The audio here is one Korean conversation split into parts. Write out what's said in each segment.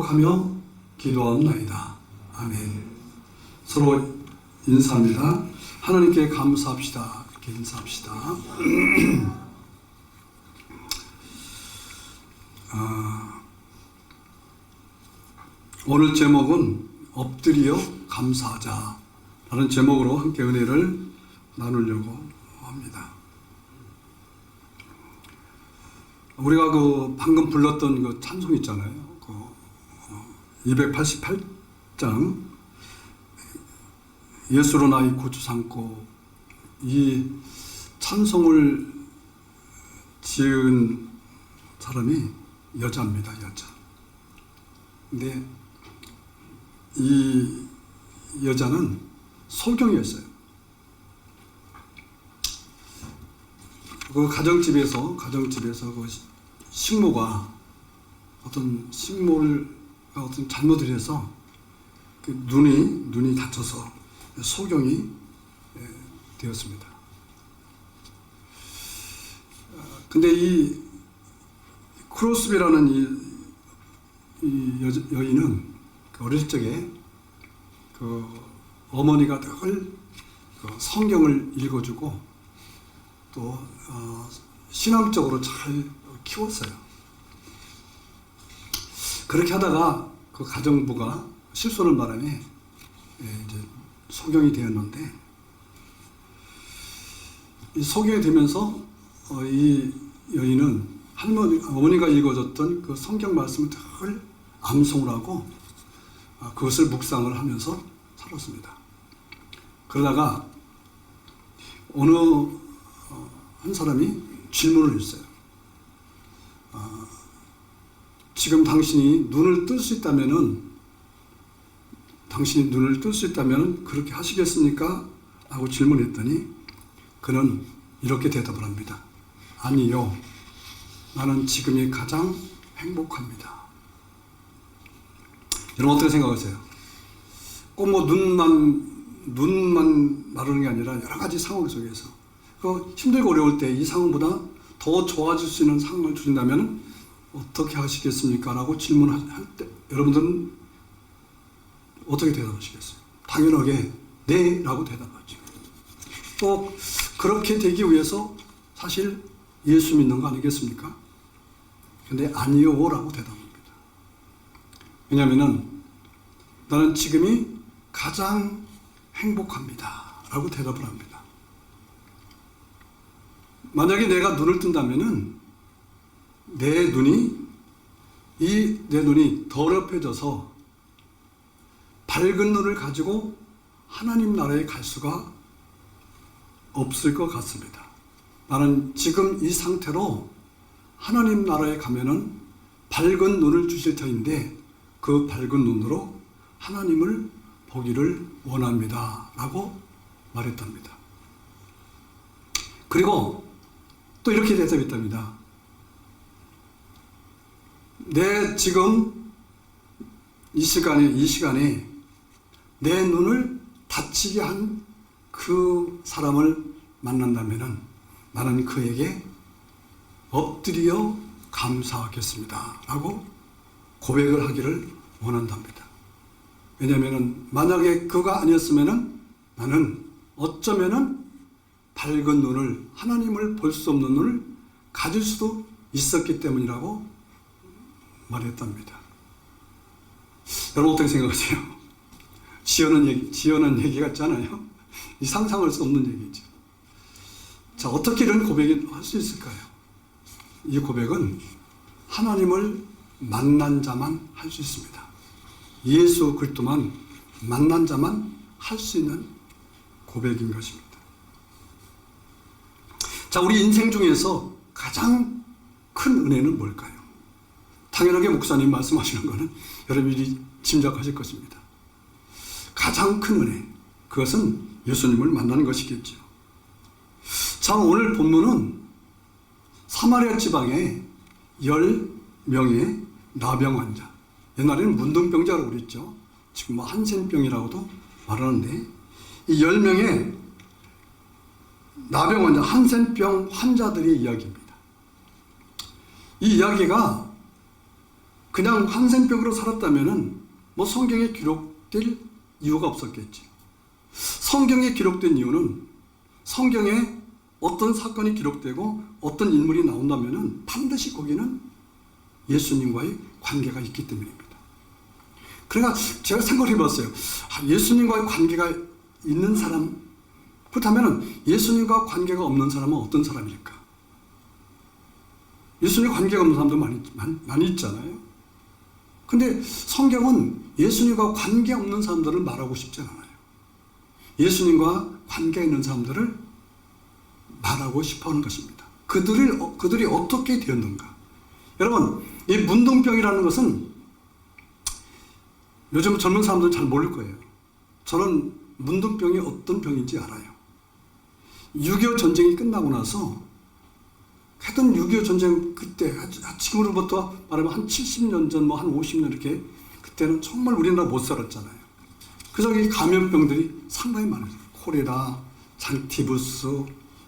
축복하며 기도하옵나이다. 아멘. 서로 인사합니다. 하나님께 감사합시다. 이렇게 인사합시다. 오늘 제목은 엎드려 감사하자 라는 제목으로 함께 은혜를 나누려고 합니다. 우리가 방금 불렀던 찬송 있잖아요. 288장 예수로 나의 구주 삼고, 이 찬송을 지은 사람이 여자입니다. 여자. 근데 이 여자는 소경이었어요. 그 가정집에서 그 식모가 어떤 잘못을 해서 그 눈이 다쳐서 소경이 되었습니다. 근데 이 크로스비라는 이 여인은 어릴 적에 어머니가 늘 성경을 읽어주고 또 신앙적으로 잘 키웠어요. 그렇게 하다가 그 가정부가 실손을 바람에 이제 소경이 되었는데, 이 소경이 되면서 이 여인은 어머니가 읽어줬던 그 성경 말씀을 늘 암송을 하고 그것을 묵상을 하면서 살았습니다. 그러다가 어느 한 사람이 질문을 했어요. 지금 당신이 눈을 뜰 수 있다면은 그렇게 하시겠습니까? 하고 질문했더니 그는 이렇게 대답을 합니다. 아니요, 나는 지금이 가장 행복합니다. 여러분 어떻게 생각하세요? 꼭 눈만 마르는 게 아니라 여러 가지 상황 속에서 힘들고 어려울 때 이 상황보다 더 좋아질 수 있는 상황을 주신다면 어떻게 하시겠습니까? 라고 질문할 때 여러분들은 어떻게 대답하시겠어요? 당연하게 네 라고 대답하죠. 또 그렇게 되기 위해서 사실 예수 믿는 거 아니겠습니까? 근데 아니요 라고 대답합니다. 왜냐하면 나는 지금이 가장 행복합니다 라고 대답을 합니다. 만약에 내가 눈을 뜬다면은 내 눈이 더럽혀져서 밝은 눈을 가지고 하나님 나라에 갈 수가 없을 것 같습니다. 나는 지금 이 상태로 하나님 나라에 가면은 밝은 눈을 주실 터인데 그 밝은 눈으로 하나님을 보기를 원합니다 라고 말했답니다. 그리고 또 이렇게 대답했답니다. 지금 이 시간에 내 눈을 다치게 한 그 사람을 만난다면은 나는 그에게 엎드려 감사하겠습니다 라고 고백을 하기를 원한답니다. 왜냐하면 만약에 그가 아니었으면은 나는 어쩌면은 밝은 눈을, 하나님을 볼 수 없는 눈을 가질 수도 있었기 때문이라고 말했답니다. 여러분 어떻게 생각하세요? 지어낸 얘기 같지 않아요? 이 상상할 수 없는 얘기죠. 자, 어떻게 이런 고백을 할 수 있을까요? 이 고백은 하나님을 만난 자만 할 수 있습니다. 예수 그리스도만 만난 자만 할 수 있는 고백인 것입니다. 자, 우리 인생 중에서 가장 큰 은혜는 뭘까요? 당연하게 목사님 말씀하시는 것은 여러분이 짐작하실 것입니다. 가장 큰 은혜, 그것은 예수님을 만나는 것이겠죠. 자, 오늘 본문은 사마리아 지방에 10명의 나병 환자, 옛날에는 문둥병자라고 그랬죠. 지금 한센병이라고도 말하는데, 이 10명의 나병 환자, 한센병 환자들의 이야기입니다. 이 이야기가 그냥 한센병으로 살았다면은 뭐 성경에 기록될 이유가 없었겠죠. 성경에 기록된 이유는 성경에 어떤 사건이 기록되고 어떤 인물이 나온다면은 반드시 거기는 예수님과의 관계가 있기 때문입니다. 그러니까 제가 생각을 해봤어요. 예수님과의 관계가 있는 사람, 그렇다면 예수님과 관계가 없는 사람은 어떤 사람일까? 예수님과 관계가 없는 사람도 많이 있잖아요. 근데 성경은 예수님과 관계 없는 사람들을 말하고 싶지 않아요. 예수님과 관계 있는 사람들을 말하고 싶어 하는 것입니다. 그들이 어떻게 되었는가? 여러분, 이 문둥병이라는 것은 요즘 젊은 사람들은 잘 모를 거예요. 저는 문둥병이 어떤 병인지 알아요. 6.25 전쟁이 끝나고 나서 하여튼 6.25 전쟁 그때 지금으로부터 말하면 한 70년 전, 뭐 한 50년 이렇게 그때는 정말 우리나라 못 살았잖아요. 그래서 이 감염병들이 상당히 많았어요. 콜레라, 장티부스,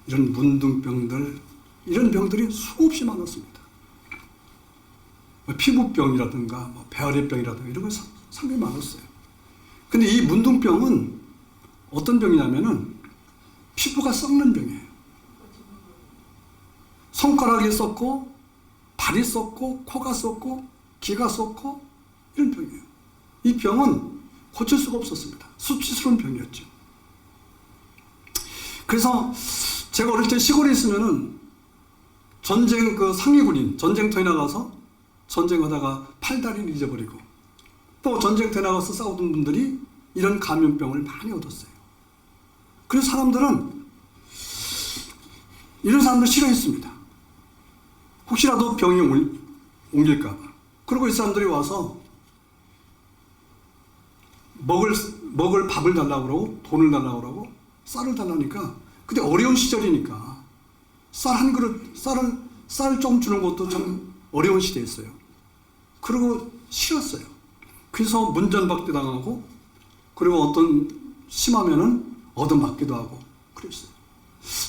이런 문둥병들, 이런 병들이 수없이 많았습니다. 피부병이라든가 배아리병이라든가 이런 거 상당히 많았어요. 근데 이 문둥병은 어떤 병이냐면은 피부가 썩는 병이에요. 손가락이 썩고 발이 썩고 코가 썩고 귀가 썩고 이런 병이에요. 이 병은 고칠 수가 없었습니다. 수치스러운 병이었죠. 그래서 제가 어릴 때 시골에 있으면은 전쟁 상위군인 전쟁터에 나가서 전쟁하다가 팔다리를 잊어버리고 또 전쟁터에 나가서 싸우던 분들이 이런 감염병을 많이 얻었어요. 그래서 이런 사람들 싫어했습니다. 혹시라도 병이 옮길까봐. 그리고 이 사람들이 와서 먹을 밥을 달라고 그러고 돈을 달라고 그러고 쌀을 달라니까 그때 어려운 시절이니까 쌀 좀 주는 것도 좀 어려운 시대였어요. 그리고 싫었어요. 그래서 문전박대 당하고 그리고 어떤 심하면은 얻어맞기도 하고 그랬어요.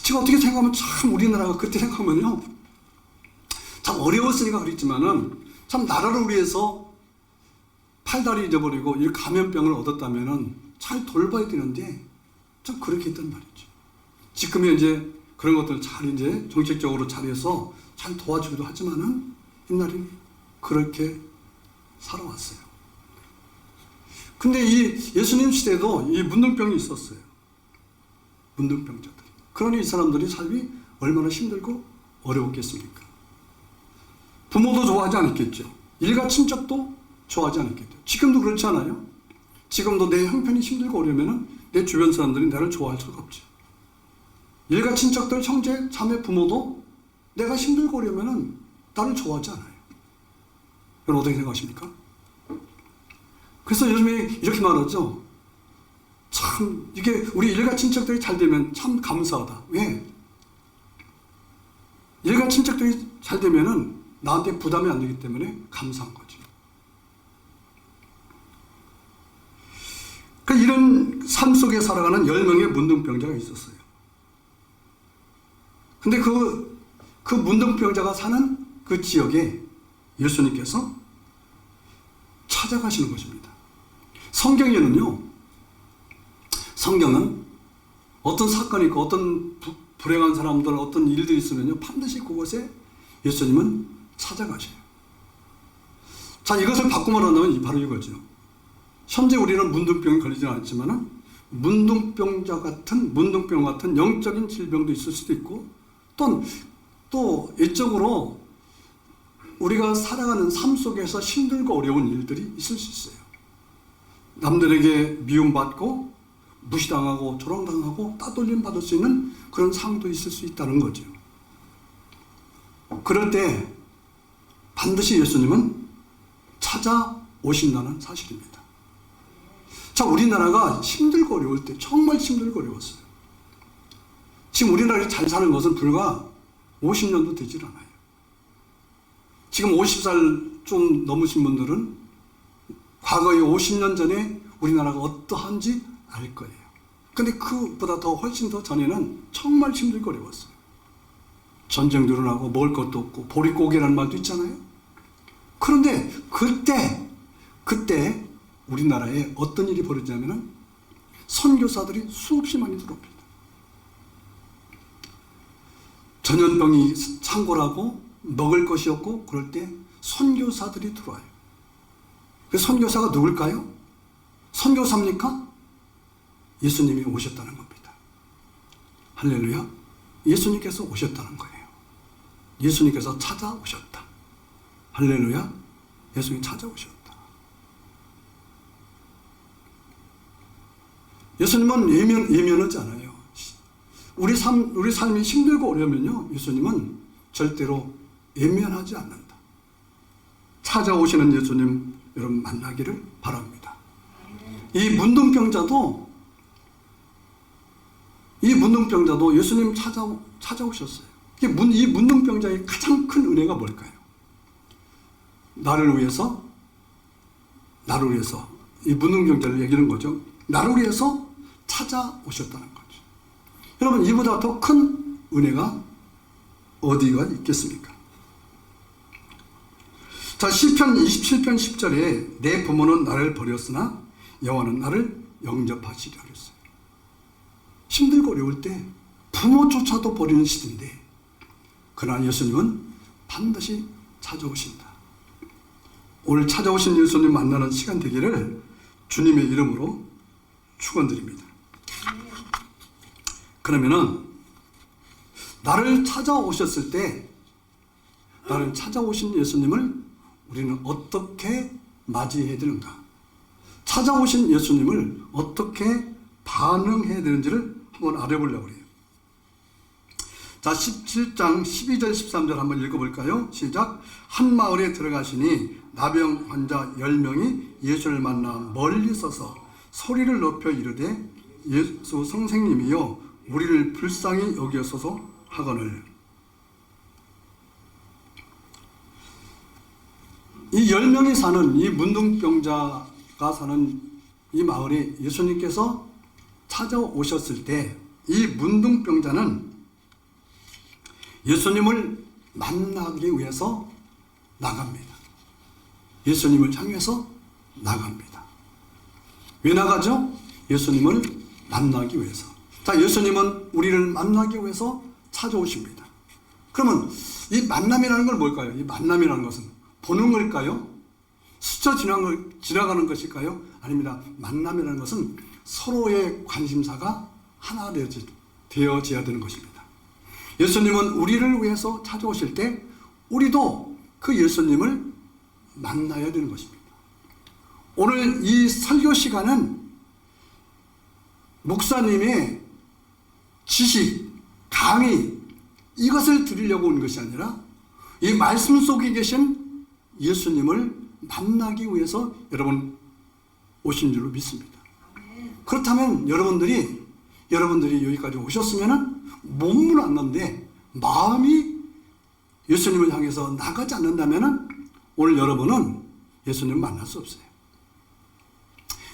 제가 어떻게 생각하면 참 우리나라가 그때 생각하면요 참 어려웠으니까 그랬지만은 참 나라를 위해서 팔다리 잊어버리고 이 감염병을 얻었다면은 잘 돌봐야 되는데 좀 그렇게 했단 말이죠. 지금은 이제 그런 것들을 잘 이제 정책적으로 잘해서 잘 도와주기도 하지만은 옛날에 그렇게 살아왔어요. 근데 이 예수님 시대에도 이 문둥병이 있었어요. 문둥병자들. 그러니 이 사람들이 삶이 얼마나 힘들고 어려웠겠습니까? 부모도 좋아하지 않았겠죠. 일가 친척도 좋아하지 않았겠죠. 지금도 그렇지 않아요? 지금도 내 형편이 힘들고 어려우면 내 주변 사람들이 나를 좋아할 수가 없죠. 일가 친척들, 형제, 자매, 부모도 내가 힘들고 어려우면 나를 좋아하지 않아요. 여러분 어떻게 생각하십니까? 그래서 요즘에 이렇게 말하죠. 참 이게 우리 일가 친척들이 잘 되면 참 감사하다. 왜? 일가 친척들이 잘 되면은 나한테 부담이 안 되기 때문에 감사한 거죠. 그러니까 이런 삶 속에 살아가는 10명의 문둥병자가 있었어요. 근데 그 문둥병자가 사는 그 지역에 예수님께서 찾아가시는 것입니다. 성경은 어떤 사건이 있고 어떤 불행한 사람들, 어떤 일들이 있으면요, 반드시 그곳에 예수님은 찾아가셔요. 자, 이것을 바꾸면 한다면 바로 이거죠. 현재 우리는 문둥병이 걸리지 않지만은 문둥병 같은 영적인 질병도 있을 수도 있고 또 이쪽으로 우리가 살아가는 삶 속에서 힘들고 어려운 일들이 있을 수 있어요. 남들에게 미움받고 무시당하고 조롱당하고 따돌림 받을 수 있는 그런 상황도 있을 수 있다는 거죠. 그럴 때 반드시 예수님은 찾아오신다는 사실입니다. 자, 우리나라가 힘들고 어려울 때 정말 힘들고 어려웠어요. 지금 우리나라에 잘 사는 것은 불과 50년도 되질 않아요. 지금 50살 좀 넘으신 분들은 과거에 50년 전에 우리나라가 어떠한지 알 거예요. 근데 그보다 더 훨씬 더 전에는 정말 힘들고 어려웠어요. 전쟁도 일어나고 먹을 것도 없고 보릿고개라는 말도 있잖아요. 그런데 그때 우리나라에 어떤 일이 벌어지냐면은 선교사들이 수없이 많이 들어옵니다. 전염병이 창궐하고 먹을 것이 없고 그럴 때 선교사들이 들어와요. 그 선교사가 누굴까요? 선교사입니까? 예수님이 오셨다는 겁니다. 할렐루야. 예수님께서 오셨다는 거예요. 예수님께서 찾아오셨다. 할렐루야. 예수님이 찾아오셨다. 예수님은 예면하지 않아요. 우리 삶이 힘들고 어려우면요, 예수님은 절대로 예면하지 않는다. 찾아오시는 예수님 여러분 만나기를 바랍니다. 이 문둥병자도 예수님 찾아오셨어요. 이 문둥병자의 가장 큰 은혜가 뭘까요? 나를 위해서 이 문둥병자를 얘기하는 거죠. 나를 위해서 찾아오셨다는 거죠. 여러분, 이보다 더 큰 은혜가 어디가 있겠습니까? 자, 시편 27편 10절에 내 부모는 나를 버렸으나 여호와는 나를 영접하시리라 그랬어요. 힘들고 어려울 때 부모조차도 버리는 시대인데 그러나 예수님은 반드시 찾아오신다. 오늘 찾아오신 예수님 만나는 시간 되기를 주님의 이름으로 축원드립니다. 그러면은 나를 찾아오셨을 때 나를 찾아오신 예수님을 우리는 어떻게 맞이해야 되는가? 찾아오신 예수님을 어떻게 반응해야 되는지를 한번 알아보려고 해요. 자, 17장 12절 13절 한번 읽어볼까요? 시작. 한 마을에 들어가시니 나병 환자 10명이 예수를 만나 멀리 서서 소리를 높여 이르되 예수 선생님이여 우리를 불쌍히 여기소서 하거늘. 이 10명이 사는 이 문둥병자가 사는 이 마을에 예수님께서 찾아오셨을 때 이 문둥병자는 예수님을 만나기 위해서 나갑니다. 예수님을 향해서 나갑니다. 왜 나가죠? 예수님을 만나기 위해서. 자, 예수님은 우리를 만나기 위해서 찾아오십니다. 그러면 이 만남이라는 건 뭘까요? 이 만남이라는 것은 보는 걸까요? 스쳐 지나가는 것일까요? 아닙니다. 만남이라는 것은 서로의 관심사가 하나 되어져야 되는 것입니다. 예수님은 우리를 위해서 찾아오실 때 우리도 그 예수님을 만나야 되는 것입니다. 오늘 이 설교 시간은 목사님의 지식, 강의 이것을 드리려고 온 것이 아니라 이 말씀 속에 계신 예수님을 만나기 위해서 여러분 오신 줄로 믿습니다. 그렇다면 여러분들이 여기까지 오셨으면 몸은 왔는데 마음이 예수님을 향해서 나가지 않는다면 오늘 여러분은 예수님을 만날 수 없어요.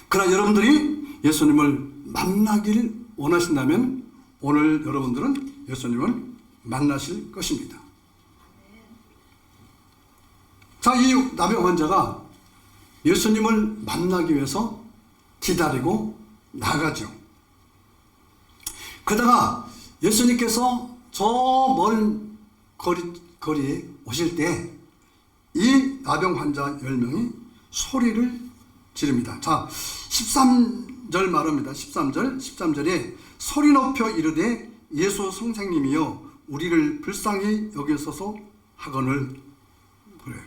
그러나 여러분들이 예수님을 만나길 원하신다면 오늘 여러분들은 예수님을 만나실 것입니다. 자, 이 나병 환자가 예수님을 만나기 위해서 기다리고 나가죠. 그러다가 예수님께서 저 먼 거리에 오실 때 이 나병 환자 10명이 소리를 지릅니다. 자, 13절 말합니다. 13절에 소리 높여 이르되 예수 선생님이여 우리를 불쌍히 여기소서 하거늘. 그래요.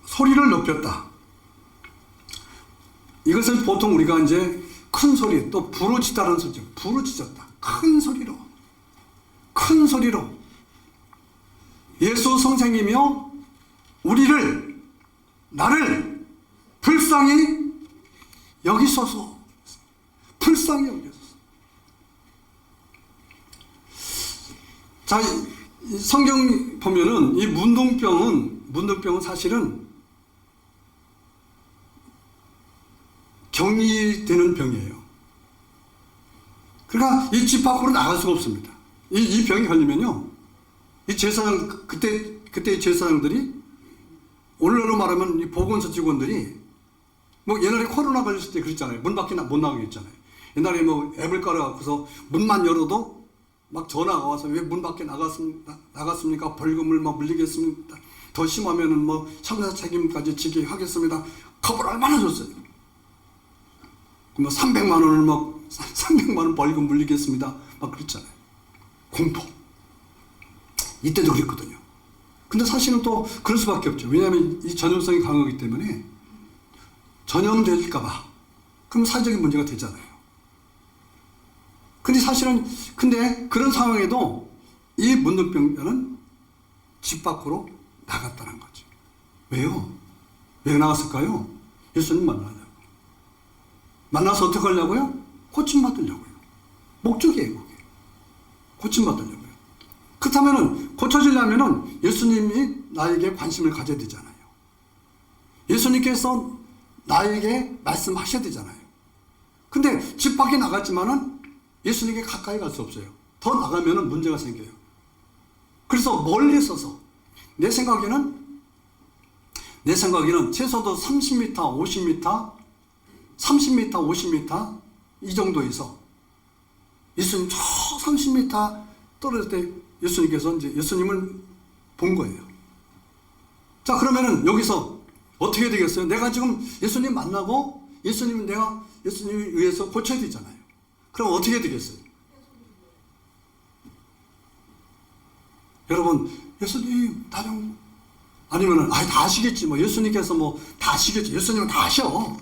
소리를 높였다. 이것은 보통 우리가 이제 큰 소리, 또 부르짖다라는 소리죠. 부르짖었다. 큰 소리로 예수 선생님이여 나를 불쌍히 여기소서. 불쌍히 여기소서. 자, 성경 보면은 이 문둥병은 사실은 격리되는 병이에요. 그러니까 이 집 밖으로 나갈 수가 없습니다. 이 병이 걸리면요, 이 제사장 그때 그때 제사장들이 오늘날로 말하면 이 보건소 직원들이 뭐 옛날에 코로나 걸렸을 때 그랬잖아요. 문 밖에 못 나가게 했잖아요. 옛날에 뭐 앱을 깔아갖고서 문만 열어도 막 전화가 와서 왜 문 밖에 나갔습니까? 벌금을 막 물리겠습니다. 더 심하면은 뭐 형사 책임까지 지게 하겠습니다. 겁을 얼마나 줬어요. 뭐 300만 원을 막 300만 원 벌금 물리겠습니다. 막 그랬잖아요. 공포. 이때도 그랬거든요. 근데 사실은 또 그럴 수밖에 없죠. 왜냐하면 이 전염성이 강하기 때문에 전염될까봐. 그럼 사회적인 문제가 되잖아요. 근데 사실은, 근데 그런 상황에도 이 문둥병자는 집 밖으로 나갔다는 거죠. 왜요? 왜 나갔을까요? 예수님 만나려고. 만나서 어떻게 하려고요? 고침받으려고요. 목적이에요, 그게. 고침받으려고요. 그렇다면은, 고쳐지려면은 예수님이 나에게 관심을 가져야 되잖아요. 예수님께서 나에게 말씀하셔야 되잖아요. 근데 집 밖에 나갔지만은 예수님께 가까이 갈 수 없어요. 더 나가면은 문제가 생겨요. 그래서 멀리 서서 내 생각에는 최소도 30m, 50m, 30m, 50m 이 정도에서 예수님 저 30m 떨어질 때 예수님께서 이제 예수님을 본 거예요. 자, 그러면은 여기서 어떻게 되겠어요? 내가 지금 예수님 만나고 내가 예수님에 의해서 고쳐야 되잖아요. 그럼 어떻게 되겠어요? 여러분, 예수님, 아니면은, 다 아시겠지. 뭐, 예수님께서 뭐, 다 아시겠지. 예수님은 다 아셔.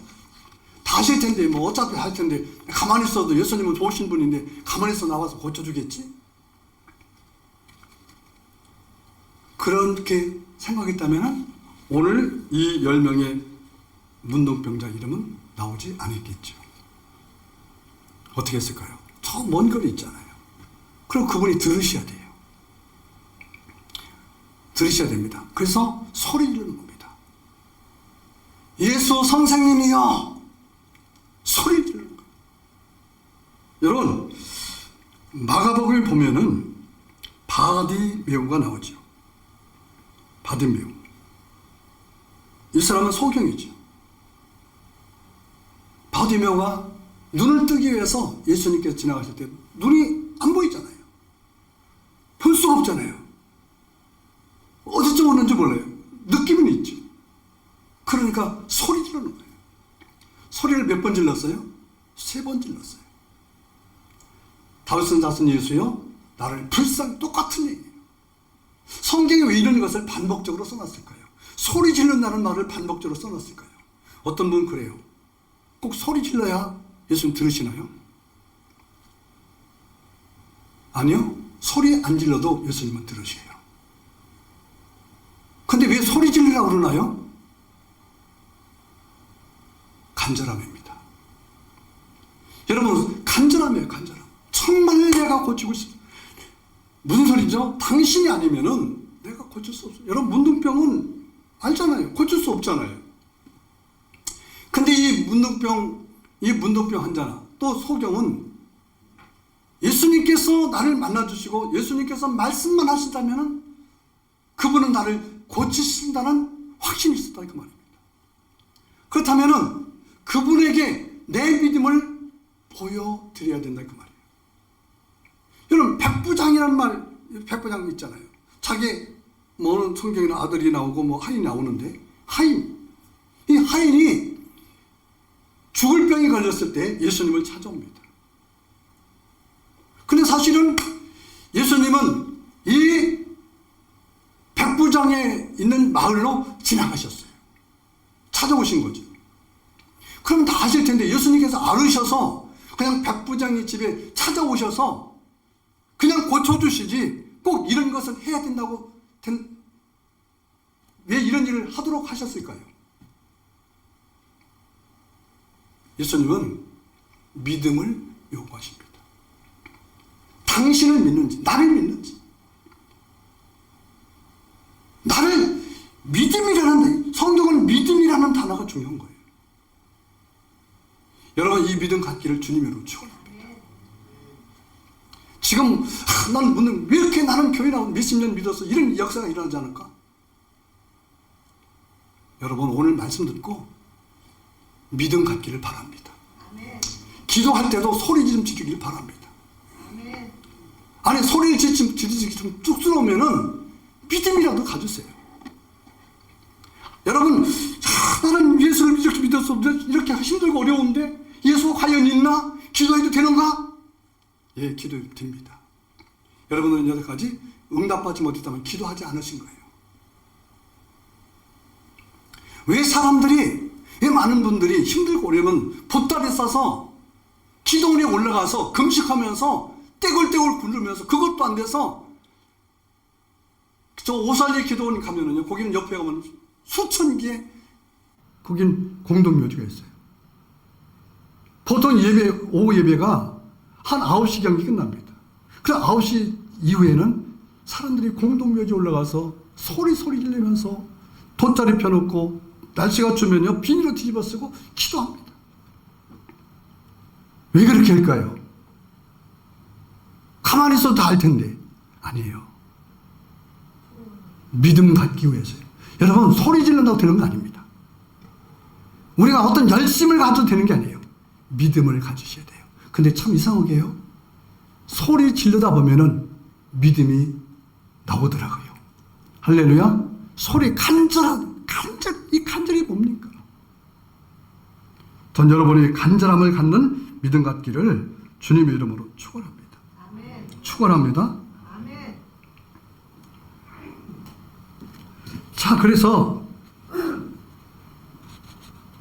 다 아실 텐데, 뭐, 어차피 할 텐데, 가만히 있어도 예수님은 좋으신 분인데, 가만히 있어 나와서 고쳐주겠지? 그렇게 생각했다면, 오늘 이 10명의 문둥병자 이름은 나오지 않았겠죠. 어떻게 했을까요? 저 먼 거리 있잖아요. 그럼 그분이 들으셔야 돼요. 들으셔야 됩니다. 그래서 소리 지르는 겁니다. 예수 선생님이여! 소리 지르는 거예요. 여러분, 마가복음에 보면은 바디메오가 나오죠. 바디메오. 이 사람은 소경이죠. 바디메오가 눈을 뜨기 위해서 예수님께서 지나가실 때 눈이 안 보이잖아요. 볼 수가 없잖아요. 어디쯤 오는지 몰라요. 느낌은 있죠. 그러니까 소리 지르는 거예요. 소리를 몇 번 질렀어요? 3번 질렀어요. 다윗은 자손 예수여 나를 불쌍히, 똑같은 얘기예요. 성경에 왜 이런 것을 반복적으로 써놨을까요? 소리 지른다는 말을 반복적으로 써놨을까요? 어떤 분은 그래요. 꼭 소리 질러야 예수님 들으시나요? 아니요. 소리 안 질러도 예수님은 들으셔요. 근데 왜 소리 지르라고 그러나요? 간절함입니다. 여러분, 간절함이에요, 간절함. 정말 내가 고치고 싶어요. 무슨 소리죠? 당신이 아니면은 내가 고칠 수 없어요. 여러분, 문둥병은 알잖아요. 고칠 수 없잖아요. 근데 이 문둥병 환자나 또 소경은 예수님께서 나를 만나주시고 예수님께서 말씀만 하신다면 그분은 나를 고치신다는 확신이 있었다 그 말입니다. 그렇다면 그분에게 내 믿음을 보여드려야 된다 그 말이에요. 여러분, 백부장이라는 말, 백부장 있잖아요. 자기 뭐는 성경에는 아들이 나오고 뭐 하인이 나오는데 이 하인이 죽을 병이 걸렸을 때 예수님을 찾아옵니다. 근데 사실은 예수님은 이 백부장에 있는 마을로 지나가셨어요. 찾아오신 거죠. 그러면 다 아실 텐데 예수님께서 알으셔서 그냥 백부장의 집에 찾아오셔서 그냥 고쳐주시지 꼭 이런 것을 해야 된다고 왜 이런 일을 하도록 하셨을까요? 예수님은 믿음을 요구하십니다. 당신을 믿는지, 나를 믿는지. 나를 믿음이라는, 성경은 믿음이라는 단어가 중요한 거예요. 여러분, 이 믿음 갖기를 주님으로 축원합니다. 지금 난 왜 이렇게 나는 교회 나온 몇십 년 믿어서 이런 역사가 일어나지 않을까? 여러분 오늘 말씀 듣고 믿음 갖기를 바랍니다. 기도할 때도 소리 좀 지르길 바랍니다. 아니 소리 지르기 좀 쑥스러우면은 믿음이라도 가주세요. 여러분 나는 예수를 이렇게 믿었어. 이렇게 힘들고 어려운데 예수가 과연 있나? 기도해도 되는가? 예, 기도해도 됩니다. 여러분은 여태까지 응답받지 못했다면 기도하지 않으신 거예요. 왜 사람들이, 왜 많은 분들이 힘들고 어려우면 보따리 싸서 기도원에 올라가서 금식하면서 떼굴떼굴 굴르면서 그것도 안 돼서 저 오살리 기도원 가면은요, 거기는 옆에 가면 수천 개의 거긴 공동묘지가 있어요. 보통 예배, 오후 예배가 한 9시경이 끝납니다. 그래서 9시 이후에는 사람들이 공동묘지 올라가서 소리 지르면서 돗자리 펴놓고 날씨가 추면요 비닐로 뒤집어 쓰고 기도합니다. 왜 그렇게 할까요? 가만히 있어도 다 할 텐데. 아니에요. 믿음 갖기 위해서요. 여러분 소리 지른다고 되는 거 아닙니다. 우리가 어떤 열심을 가져도 되는 게 아니에요. 믿음을 가지셔야 돼요. 근데 참 이상하게요. 소리 지르다 보면은 믿음이 나오더라고요. 할렐루야. 소리 이 간절이 뭡니까? 전 여러분이 간절함을 갖는 믿음 갖기를 주님의 이름으로 축원합니다. 축원합니다. 자, 그래서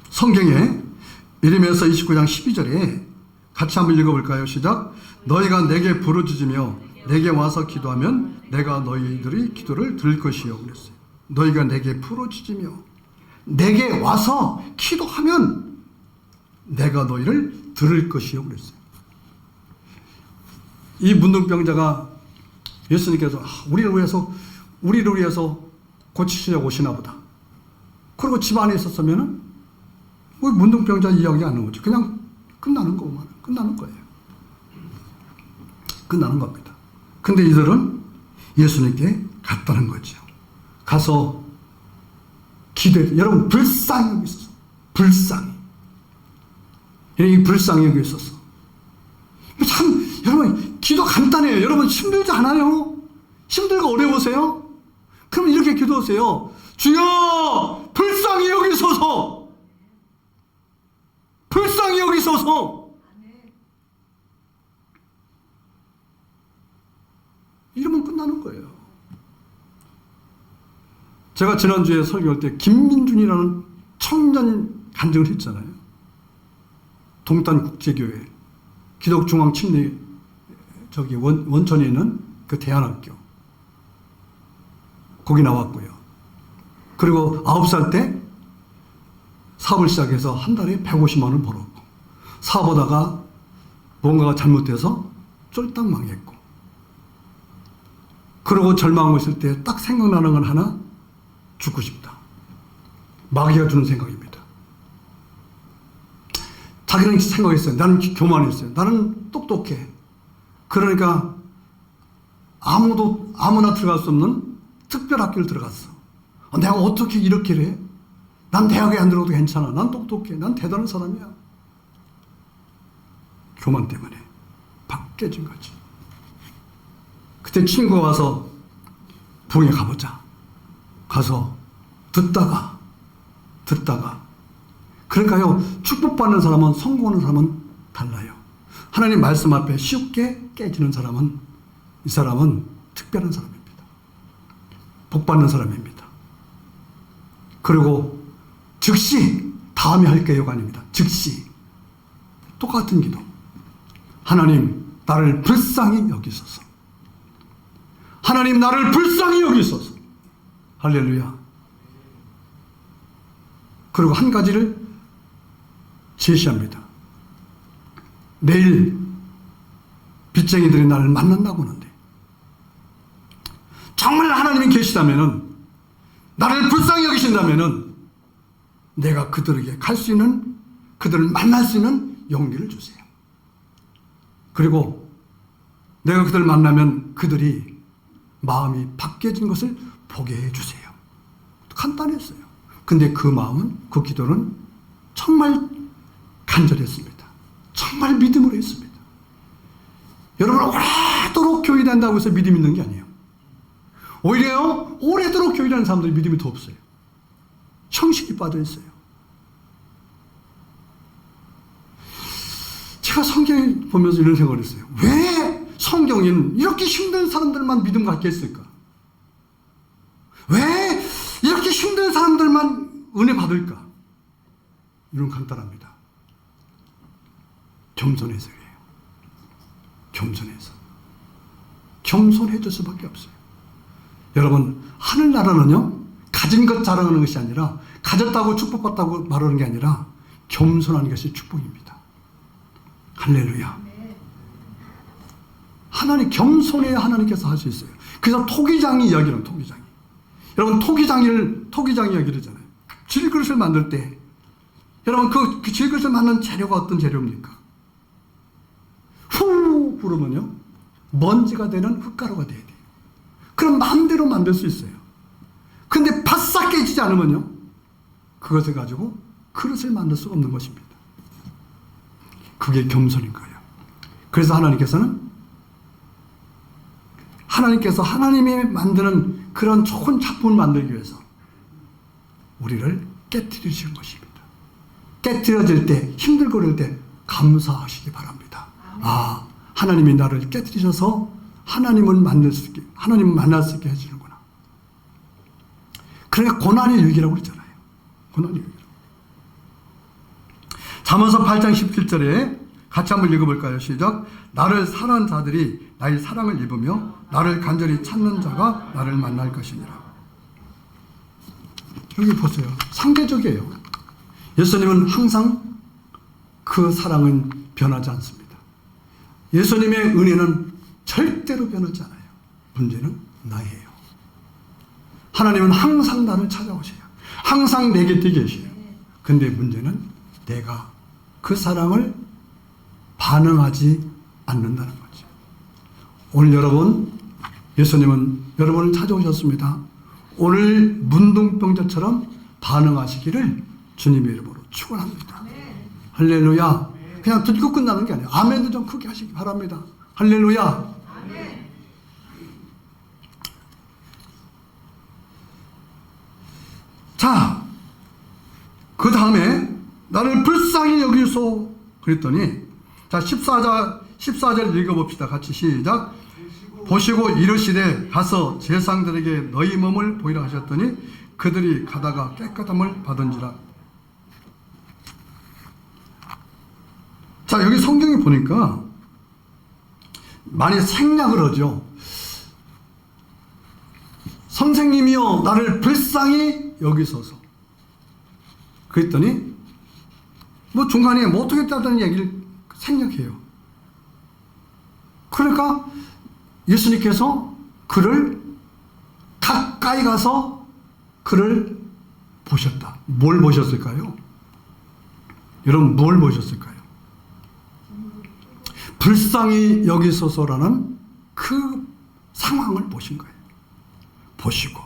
성경에 예레미야서 29장 12절에 같이 한번 읽어볼까요? 시작. 너희가 내게 부르짖으며 내게 와서 기도하면 내가 너희들의 기도를 들을 것이요. 그랬어요. 너희가 내게 부르짖으며 내게 와서 기도하면 내가 너희를 들을 것이요. 그랬어요. 이 문둥병자가 예수님께서 우리를 위해서 고치시려고 오시나 보다. 그리고 집 안에 있었으면은 왜 문둥병자 이야기 안 나오지? 그냥 끝나는 거만. 끝나는 거예요. 끝나는 겁니다. 근데 이들은 예수님께 갔다는 거죠. 가서 기도해. 여러분 불쌍히 여기 있었어. 불쌍히. 이 불쌍히 여기 있었어. 참 여러분 기도 간단해요. 여러분 힘들지 않아요? 힘들고 어려우세요? 그럼 이렇게 기도하세요. 주여 불쌍히 여기소서. 불쌍히 여기소서. 이러면 끝나는 거예요. 제가 지난주에 설교할 때 김민준이라는 청년 간증을 했잖아요. 동탄국제교회 기독중앙침례 저기 원천에 있는 그 대안학교 거기 나왔고요. 그리고 9살 때 사업을 시작해서 한 달에 150만 원을 벌었고 사업하다가 뭔가가 잘못돼서 쫄딱 망했고 그러고 절망하고 있을 때 딱 생각나는 건 하나, 죽고 싶다. 마귀가 주는 생각입니다. 자기는 생각했어요. 나는 교만했어요. 나는 똑똑해. 그러니까 아무나 들어갈 수 없는 특별학교를 들어갔어. 내가 어떻게 이렇게 해? 난 대학에 안 들어도 괜찮아. 난 똑똑해. 난 대단한 사람이야. 교만 때문에 팍 깨진 거지. 그때 친구가 와서 부흥에 가보자. 가서 듣다가 그러니까요 축복받는 사람은 성공하는 사람은 달라요. 하나님 말씀 앞에 쉽게 깨지는 사람은 이 사람은 특별한 사람입니다. 복받는 사람입니다. 그리고 즉시 다음에 할게요가 아닙니다. 즉시 똑같은 기도. 하나님 나를 불쌍히 여기소서. 하나님 나를 불쌍히 여기소서. 할렐루야. 그리고 한 가지를 제시합니다. 내일 빚쟁이들이 나를 만난다고 하는데 정말 하나님이 계시다면은 나를 불쌍히 여기신다면은 내가 그들에게 갈 수 있는 그들을 만날 수 있는 용기를 주세요. 그리고 내가 그들을 만나면 그들이 마음이 바뀌어진 것을 보게 해주세요. 간단했어요. 근데 그 마음은, 그 기도는 정말 간절했습니다. 정말 믿음으로 했습니다. 여러분, 오래도록 교회 다닌다고 해서 믿음 있는 게 아니에요. 오히려 오래도록 교회 다니는 사람들이 믿음이 더 없어요. 형식이 빠져 있어요. 제가 성경 보면서 이런 생각을 했어요. 왜 성경인 이렇게 힘든 사람들만 믿음 갖게 했을까? 왜 이렇게 힘든 사람들만 은혜 받을까? 이건 간단합니다. 겸손해서 그래요. 겸손해서. 겸손해질 수밖에 없어요. 여러분, 하늘나라는요, 가진 것 자랑하는 것이 아니라, 가졌다고 축복받다고 말하는 게 아니라, 겸손한 것이 축복입니다. 할렐루야. 하나님, 겸손해야 하나님께서 할 수 있어요. 그래서 토기장이 이야기는 토기장이. 여러분, 토기장이 이야기를 하잖아요. 질그릇을 만들 때, 여러분, 그 질그릇을 만든 재료가 어떤 재료입니까? 후 부르면요, 먼지가 되는 흙가루가 돼야 돼요. 그럼 마음대로 만들 수 있어요. 근데 바싹 깨지지 않으면요, 그것을 가지고 그릇을 만들 수가 없는 것입니다. 그게 겸손인 거예요. 그래서 하나님께서 하나님이 만드는 그런 좋은 작품을 만들기 위해서 우리를 깨트리시는 것입니다. 깨트려질 때, 힘들거릴 때 감사하시기 바랍니다. 아, 하나님이 나를 깨트리셔서 하나님을 만날 수 있게 해주는구나. 그러니까 고난의 유익이라고 그랬잖아요. 고난의 유익. 잠언서 8장 17절에 같이 한번 읽어볼까요? 시작. 나를 사랑하는 자들이 나의 사랑을 입으며 나를 간절히 찾는 자가 나를 만날 것이니라. 여기 보세요. 상대적이에요. 예수님은 항상 그 사랑은 변하지 않습니다. 예수님의 은혜는 절대로 변하지 않아요. 문제는 나예요. 하나님은 항상 나를 찾아오셔요. 항상 내 곁에 계셔요. 근데 문제는 내가 그 사랑을 반응하지 않는다는 거죠. 오늘 여러분, 예수님은 여러분을 찾아오셨습니다. 오늘 문둥병자처럼 반응하시기를 주님의 이름으로 축원합니다. 할렐루야. 그냥 듣고 끝나는 게 아니에요. 아멘도 좀 크게 하시기 바랍니다. 할렐루야. 자, 그 다음에 나를 불쌍히 여기소 그랬더니, 자, 14절 읽어봅시다. 같이 시작. 보시고 이르시되 가서 제사장들에게 너희 몸을 보이라 하셨더니 그들이 가다가 깨끗함을 받은지라. 자, 여기 성경에 보니까 많이 생략을 하죠. 선생님이여 나를 불쌍히 여기소서. 그랬더니 뭐 중간에 뭐 어떻게 했다는 얘기를 생략해요. 그러니까 예수님께서 그를 가까이 가서 그를 보셨다. 뭘 보셨을까요? 여러분, 뭘 보셨을까요? 불쌍히 여기소서라는 그 상황을 보신 거예요. 보시고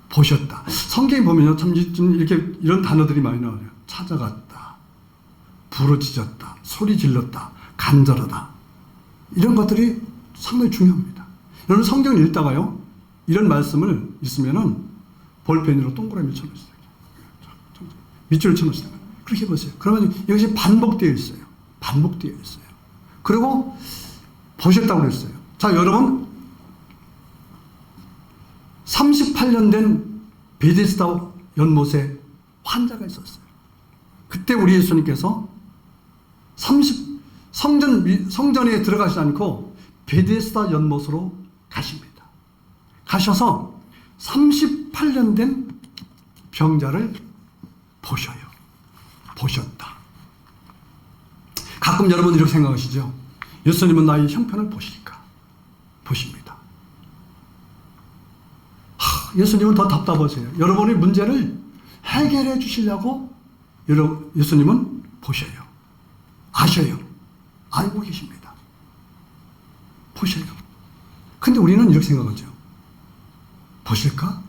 보셨다. 성경에 보면요, 참 이렇게 이런 단어들이 많이 나와요. 찾아갔다, 부르짖었다, 소리 질렀다, 간절하다. 이런 것들이 상당히 중요합니다. 여러분, 성경을 읽다가요, 이런 말씀을 있으면은 볼펜으로 동그라미 쳐놓으세요. 밑줄을 쳐놓으세요. 그렇게 해보세요. 그러면 이것이 반복되어 있어요. 반복되어 있어요. 그리고 보셨다고 그랬어요. 자, 여러분, 38년 된 베데스다 연못에 환자가 있었어요. 그때 우리 예수님께서 성전에 들어가시지 않고 베데스다 연못으로 가십니다. 가셔서 38년 된 병자를 보셔요. 보셨다. 가끔 여러분 이렇게 생각하시죠? 예수님은 나의 형편을 보실까? 보십니다. 예수님은 더 답답하세요. 여러분의 문제를 해결해 주시려고 예수님은 보셔요. 아셔요. 알고 계십니다. 보셔요. 근데 우리는 이렇게 생각하죠. 보실까?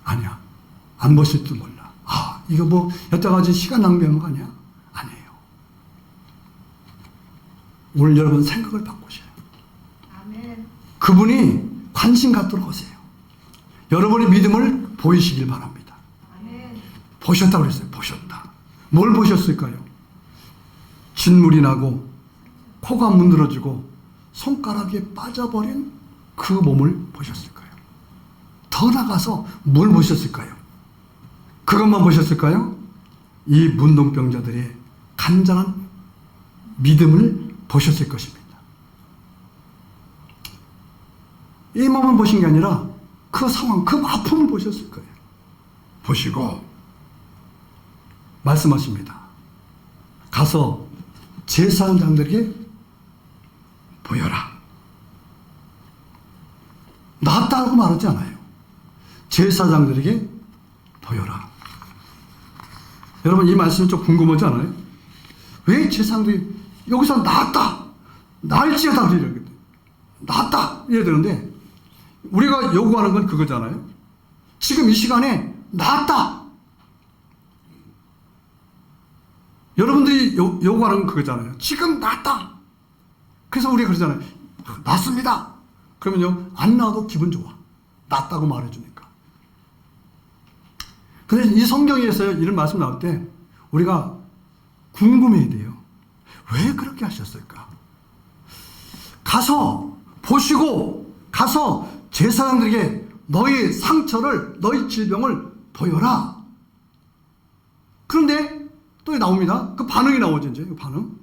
아니야. 안 보실지도 몰라. 아, 이거 뭐 여태까지 시간 낭비한 거 아니야? 아니에요. 오늘 여러분 생각을 바꾸셔요. 아멘. 그분이 관심 갖도록 하세요. 여러분의 믿음을 보이시길 바랍니다. 아멘. 보셨다고 그랬어요. 보셨다. 뭘 보셨을까요? 진물이 나고 코가 문드러지고 손가락에 빠져버린 그 몸을 보셨을까요? 더 나가서 뭘 보셨을까요? 그것만 보셨을까요? 이 문둥병자들의 간절한 믿음을 보셨을 것입니다. 이 몸을 보신 게 아니라 그 상황, 그 아픔을 보셨을 거예요. 보시고 말씀하십니다. 가서 제사장들에게 보여라. 낫다고 말하지 않아요. 제사장들에게 보여라. 여러분, 이 말씀이 좀 궁금하지 않아요? 왜 제사장들이 여기서 낫다, 날지어다 이러거든요. 낫다 이래야 되는데 우리가 요구하는 건 그거잖아요. 지금 이 시간에 낫다. 여러분들이 요구하는 건 그거잖아요. 지금 낫다. 그래서 우리가 그러잖아요. 낫습니다. 그러면요, 안 나와도 기분 좋아. 낫다고 말해주니까. 근데 이 성경에서 이런 말씀 나올 때 우리가 궁금해야 돼요. 왜 그렇게 하셨을까? 가서 보시고 가서 제사장들에게 너희 상처를, 너희 질병을 보여라. 그런데 또 나옵니다. 그 반응이 나오죠. 이제 그 반응.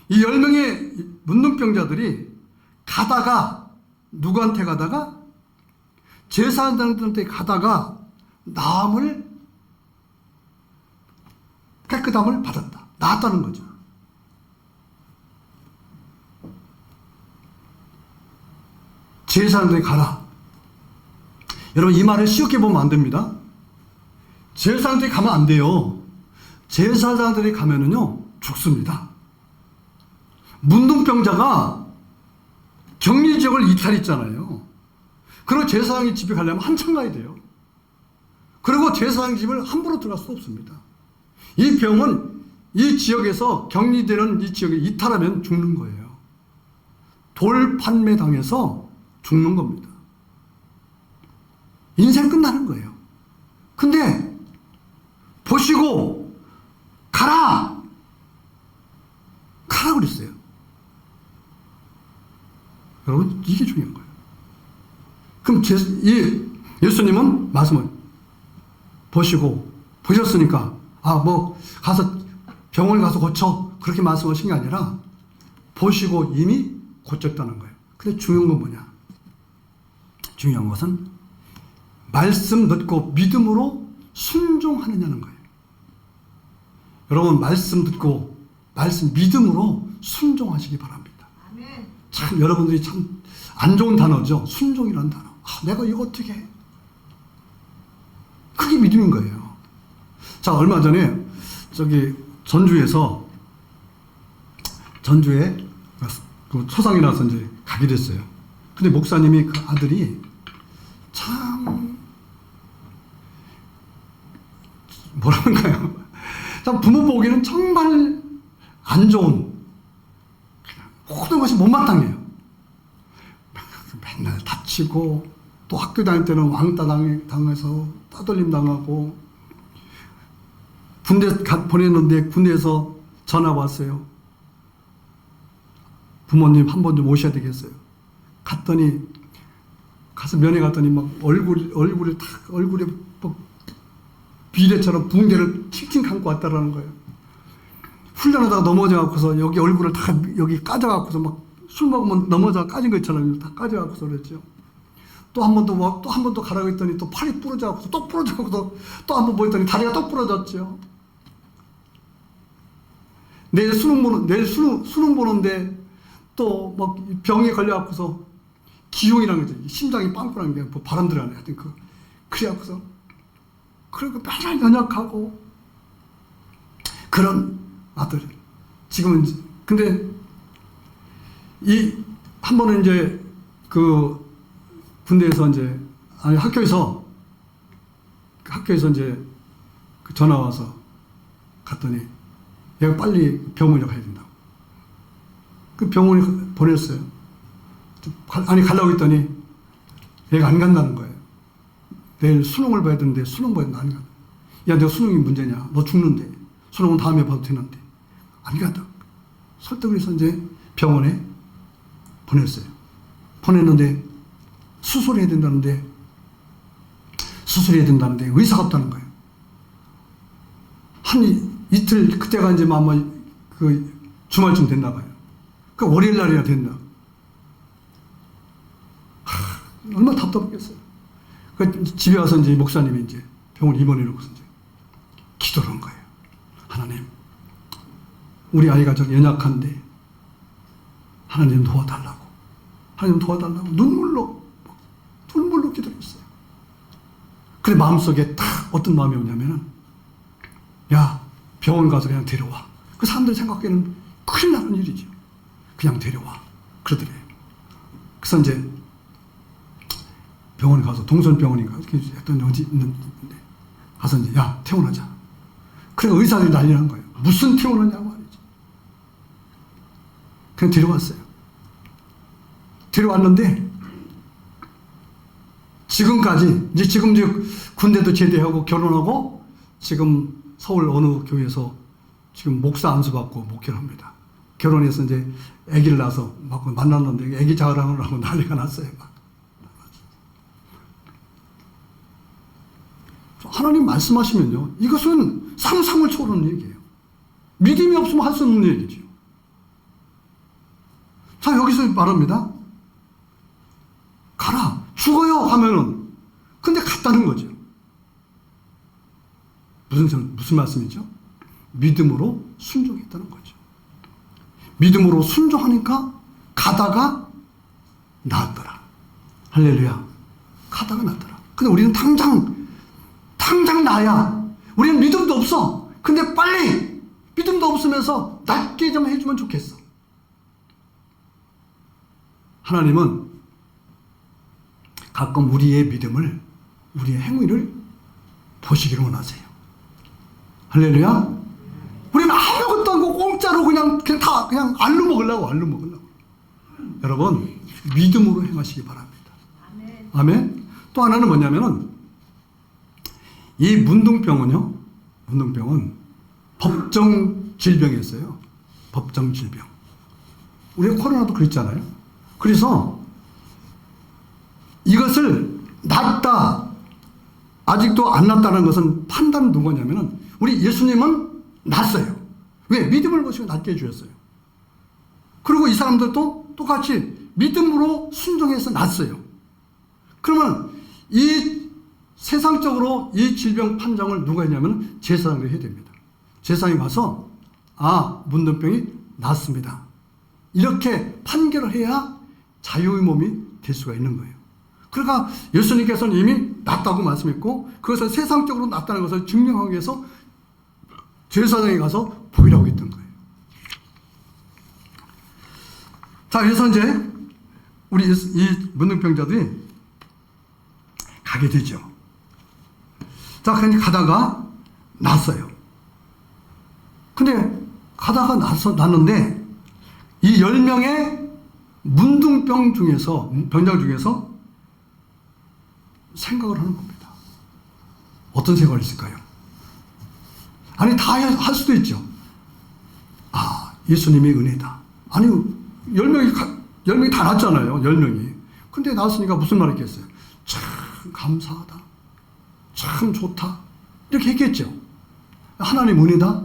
이 10명의 문둥병자들이 가다가 누구한테 가다가 제사장들한테 가다가 나음을 깨끗함을 받았다. 나았다는 거죠. 제사장들이 가라. 여러분, 이 말을 쉽게 보면 안 됩니다. 제사장들이 가면 안 돼요. 제사장들이 가면은요, 죽습니다. 문둥병자가 격리 지역을 이탈했잖아요. 그리고 제사장이 집에 가려면 한참 가야 돼요. 그리고 제사장 집을 함부로 들어갈 수 없습니다. 이 병은 이 지역에서 격리되는 이 지역에 이탈하면 죽는 거예요. 돌 판매 당해서 죽는 겁니다. 인생 끝나는 거예요. 근데 보시고 가라! 가라 그랬어요. 여러분, 이게 중요한 거예요. 그럼 예수님은 말씀을 보시고 보셨으니까 가서 병원에 가서 고쳐 그렇게 말씀하신 게 아니라 보시고 이미 고쳤다는 거예요. 근데 중요한 건 뭐냐? 중요한 것은 말씀 듣고 믿음으로 순종하느냐는 거예요. 여러분, 말씀 듣고 말씀 믿음으로 순종하시기 바랍니다. 아멘. 참 여러분들이 참 안 좋은 단어죠. 순종이라는 단어. 내가 이거 어떻게 해? 그게 믿음인 거예요. 자, 얼마 전에 전주에 그 초상이 나서 이제 가게 됐어요. 근데 목사님이 그 아들이 참 뭐랄까요? 참 부모 보기에는 정말 안 좋은, 모든 것이 못마땅해요. 맨날 다치고 또 학교 다닐 때는 왕따 당해서 따돌림 당하고, 군대 보냈는데 군대에서 전화 왔어요. 부모님 한 번 좀 오셔야 되겠어요. 가서 면회 갔더니 막 얼굴에 막 비례처럼 붕대를 칭칭 감고 왔다라는 거예요. 훈련하다가 넘어져갖고서 여기 얼굴을 다 여기 까져갖고서 막 술 먹으면 넘어져 까진 거 있잖아요. 다 까져갖고서 그랬죠. 또 한 번 더 가라고 했더니 또 팔이 부러져갖고서 또 부러져갖고서 또 한 번 뭐 했더니 다리가 또 부러졌죠. 내일 수능 보는데 또 막 병에 걸려갖고서 기흉이라는 거죠. 심장이 빵꾸라는 게 뭐 바람 들어가네. 하여튼 그래갖고서 그리고 맨날 연약하고 그런 아들. 지금은 근데 한 번은 이제 그 군대에서 학교에서 학교에서 이제 그 전화 와서 갔더니 얘가 빨리 병원에 가야 된다고. 그 병원에 보냈어요. 아니 가려고 했더니 얘가 안 간다는 거예요. 내일 수능을 봐야 되는데 수능 봐야 안 가. 야, 내가 수능이 문제냐? 너 죽는데. 수능은 다음에 봐도 되는데. 안 간다. 설득을 해서 이제 병원에 보냈어요. 보냈는데 수술해야 된다는데 의사가 없다는 거예요. 한 이틀, 그때가 이제 아마 그 주말쯤 됐나 봐요. 그 월요일 날이나 됐나. 얼마나 답답했겠어요. 그 집에 와서 이제 목사님이 이제 병원 입원해 놓고서 이제 기도를 한 거예요. 하나님, 우리 아이가 저 연약한데 하나님 도와달라고. 하나님 도와달라고 눈물로 기도했어요. 근데 마음속에 딱 어떤 마음이 오냐면은, 야, 병원 가서 그냥 데려와. 그 사람들 생각에는 큰일 나는 일이죠. 그냥 데려와. 그러더래요. 그래서 이제 병원 가서, 동선병원인가 했더니 어디 있는데 가서 이제, 야, 퇴원하자. 그래서 의사들이 난리 난 거예요. 무슨 퇴원하냐고 말이죠. 그냥 데려왔어요. 데려왔는데 지금까지 지금 군대도 제대하고 결혼하고 지금 서울 어느 교회에서 지금 목사 안수받고 목회를 합니다. 결혼해서 이제 아기를 낳아서 막 만났는데 아기 자랑을 하고 난리가 났어요. 막. 하나님 말씀하시면요, 이것은 상상을 초월하는 얘기예요. 믿음이 없으면 할 수 없는 얘기죠. 자, 여기서 말합니다. 가라, 죽어요 하면은, 근데 갔다는 거죠. 무슨 말씀이죠? 믿음으로 순종했다는 거죠. 믿음으로 순종하니까 가다가 나았더라. 할렐루야. 가다가 나았더라. 근데 우리는 당장 나야. 우리는 믿음도 없어. 근데 빨리 믿음도 없으면서 낫게 좀 해주면 좋겠어. 하나님은 가끔 우리의 믿음을, 우리의 행위를 보시기를 원하세요. 할렐루야. 우리는 아무것도 안 하고 공짜로 그냥 알로 먹으려고. 여러분, 믿음으로 행하시기 바랍니다. 아멘. 또 하나는 뭐냐면은, 이 문둥병은 법정 질병이었어요. 법정 질병. 우리가 코로나도 그랬잖아요. 그래서 이것을 낫다, 아직도 안 낫다는 것은 판단은 누구냐면은 우리 예수님은 낫어요. 왜? 믿음을 보시고 낫게 해주셨어요. 그리고 이 사람들도 똑같이 믿음으로 순종해서 낫어요. 그러면 이 세상적으로 이 질병 판정을 누가 했냐면 제사장이 해야 됩니다. 제사장이 가서, 아, 문둥병이 낫습니다. 이렇게 판결을 해야 자유의 몸이 될 수가 있는 거예요. 그러니까 예수님께서는 이미 낫다고 말씀했고, 그것을 세상적으로 낫다는 것을 증명하기 위해서 제사장에 가서 보이라고 했던 거예요. 자, 그래서 이제 우리 이 문둥병자들이 가게 되죠. 자, 그런데 가다가 났어요. 근데 가다가 났는데 이 10명의 문둥병 중에서, 병자 중에서 생각을 하는 겁니다. 어떤 생각을 있을까요? 아니, 다 할 수도 있죠. 아, 예수님의 은혜다. 아니, 10명이 다 났잖아요. 10명이. 근데 났으니까 무슨 말 했겠어요? 참 감사하다. 참 좋다. 이렇게 했겠죠. 하나님 은혜다.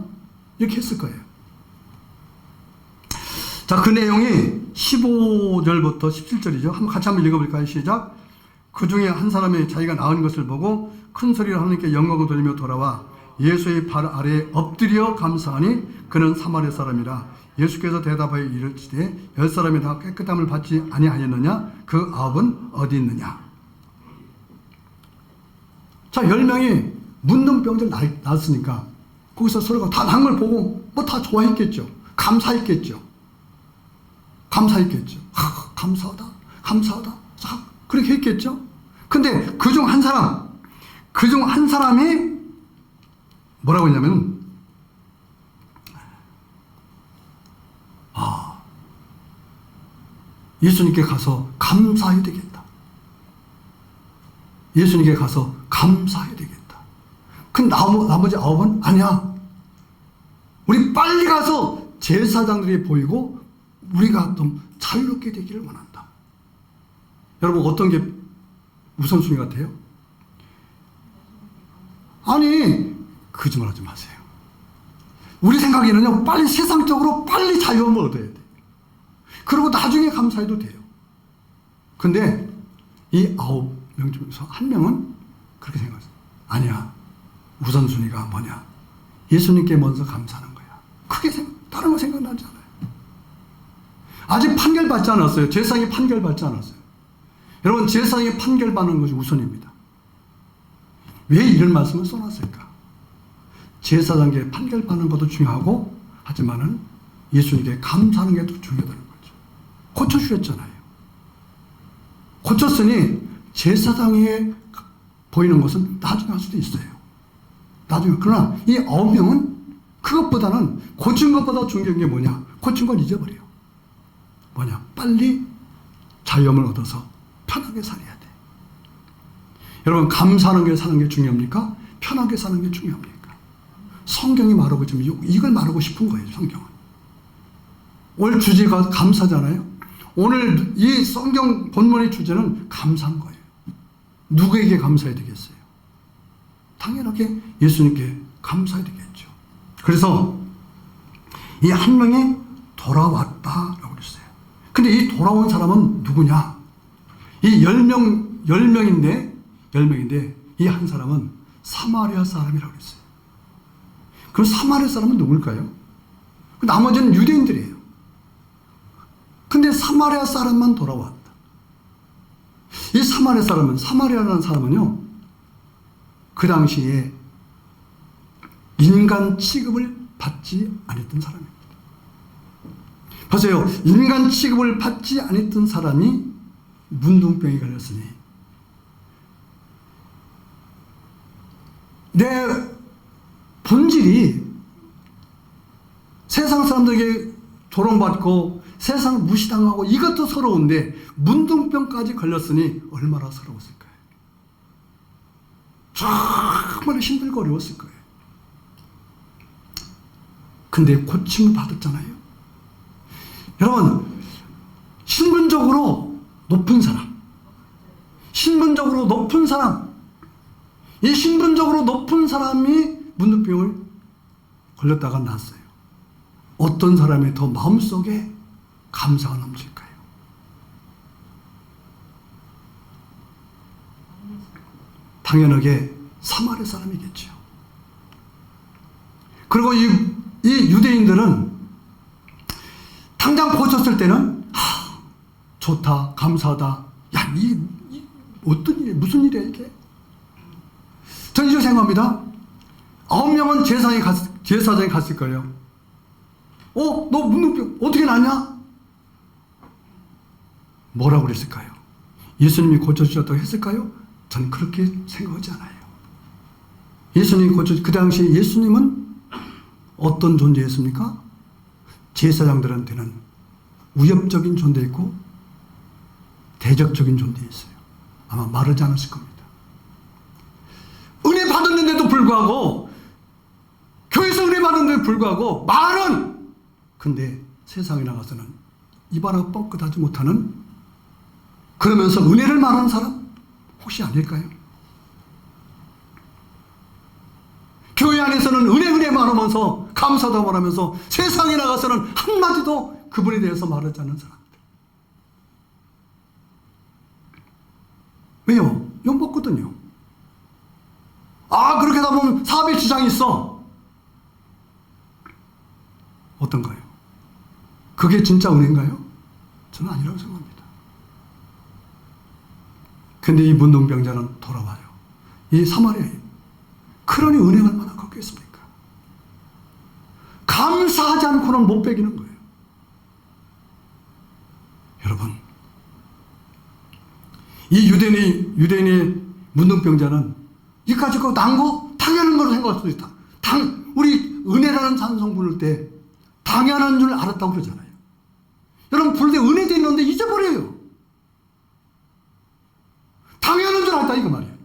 이렇게 했을 거예요. 자, 그 내용이 15절부터 17절이죠. 같이 한번 읽어볼까요? 시작. 그 중에 한 사람이 자기가 나은 것을 보고 큰 소리로 하나님께 영광을 돌리며 돌아와 예수의 발 아래에 엎드려 감사하니 그는 사마리아 사람이라. 예수께서 대답하여 이르시되 10사람이 다 깨끗함을 받지 아니하였느냐? 그 9은 어디 있느냐? 자, 10명이 문둥병들 났으니까 거기서 서로가 다 난 걸 보고 뭐 다 좋아했겠죠. 감사했겠죠. 감사하다. 그렇게 했겠죠. 근데 그 중 한 사람, 그중 한 사람이 뭐라고 했냐면, 예수님께 가서 감사해야 되겠다. 예수님께 가서 감사해야 되겠다. 그 나머지 9은 아니야. 우리 빨리 가서 제사장들이 보이고 우리가 좀 자유롭게 되기를 원한다. 여러분 어떤 게 우선순위 같아요? 아니 거짓말하지 마세요. 우리 생각에는요 빨리 세상적으로 빨리 자유함을 얻어야 돼. 그리고 나중에 감사해도 돼요. 근데 이 9명 중에서 한 명은 그렇게 생각했어요. 아니야. 우선순위가 뭐냐? 예수님께 먼저 감사하는 거야. 다른 거 생각나지 않아요. 아직 판결받지 않았어요. 제사장이 판결받지 않았어요. 여러분 제사장이 판결받는 것이 우선입니다. 왜 이런 말씀을 써놨을까? 제사장에게 판결받는 것도 중요하고 하지만은 예수님께 감사하는 게 더 중요하다는 거죠. 고쳐주셨잖아요. 고쳤으니 제사장에 보이는 것은 나중에 할 수도 있어요. 나중에. 그러나 이 9명은 그것보다는 고친 것보다 중요한 게 뭐냐? 고친 걸 잊어버려요. 뭐냐? 빨리 자유함을 얻어서 편하게 살아야 돼. 여러분 감사하는 게 사는 게 중요합니까? 편하게 사는 게 중요합니까? 성경이 말하고 지금 이걸 말하고 싶은 거예요. 성경은. 오늘 주제가 감사잖아요. 오늘 이 성경 본문의 주제는 감사한 거예요. 누구에게 감사해야 되겠어요? 당연하게 예수님께 감사해야 되겠죠. 그래서 이 한 명이 돌아왔다라고 그랬어요. 근데 이 돌아온 사람은 누구냐? 이 10명인데 이 한 사람은 사마리아 사람이라고 그랬어요. 그럼 사마리아 사람은 누굴까요? 나머지는 유대인들이에요. 근데 사마리아 사람만 돌아왔다. 이 사마리아라는 사람은요, 그 당시에 인간 취급을 받지 않았던 사람입니다. 보세요. 인간 취급을 받지 않았던 사람이 문둥병에 걸렸으니 내 본질이 세상 사람들에게 조롱받고 세상을 무시당하고 이것도 서러운데 문둥병까지 걸렸으니 얼마나 서러웠을까요? 정말 힘들고 어려웠을 거예요. 근데 고침을 받았잖아요. 여러분 신분적으로 높은 사람, 이 신분적으로 높은 사람이 문둥병을 걸렸다가 났어요. 어떤 사람이 더 마음속에 감사가 넘칠까요? 당연하게 사마리아 사람이겠죠. 그리고 이 유대인들은 당장 고쳤을 때는 좋다, 감사하다. 야, 어떤 일이야? 무슨 일이야 이게? 저는 이렇게 생각합니다. 9명은 제사장에 갔을 거예요. 너 문둥병 어떻게 났냐? 뭐라고 그랬을까요? 예수님이 고쳐주셨다고 했을까요? 저는 그렇게 생각하지 않아요. 그 당시에 예수님은 어떤 존재였습니까? 제사장들한테는 위협적인 존재였고 대적적인 존재였어요. 아마 말하지 않았을 겁니다. 은혜 받았는데도 불구하고, 교회에서 은혜 받았는데도 불구하고 말은, 근데 세상에 나가서는 입 하나 뻥끗하지 못하는, 그러면서 은혜를 말하는 사람 혹시 아닐까요? 교회 안에서는 은혜 말하면서 감사도 말하면서 세상에 나가서는 한마디도 그분에 대해서 말하지 않는 사람들. 왜요? 욕먹거든요. 그렇게 하다 보면 사업에 지장이 있어. 어떤가요? 그게 진짜 은혜인가요? 저는 아니라고 생각합니다. 근데 이 문둥병자는 돌아와요. 이 사마리아인. 그러니 은혜가 얼마나 컸겠습니까? 감사하지 않고는 못 베기는 거예요. 여러분, 이 유대인의 문둥병자는 이까짓 거 난 거 당연한 걸로 생각할 수도 있다. 우리 은혜라는 찬송 부를 때 당연한 줄 알았다고 그러잖아요. 여러분 부를 때 은혜 되는데 잊어버려요. 당연한 줄 알았다 이거 말이에요.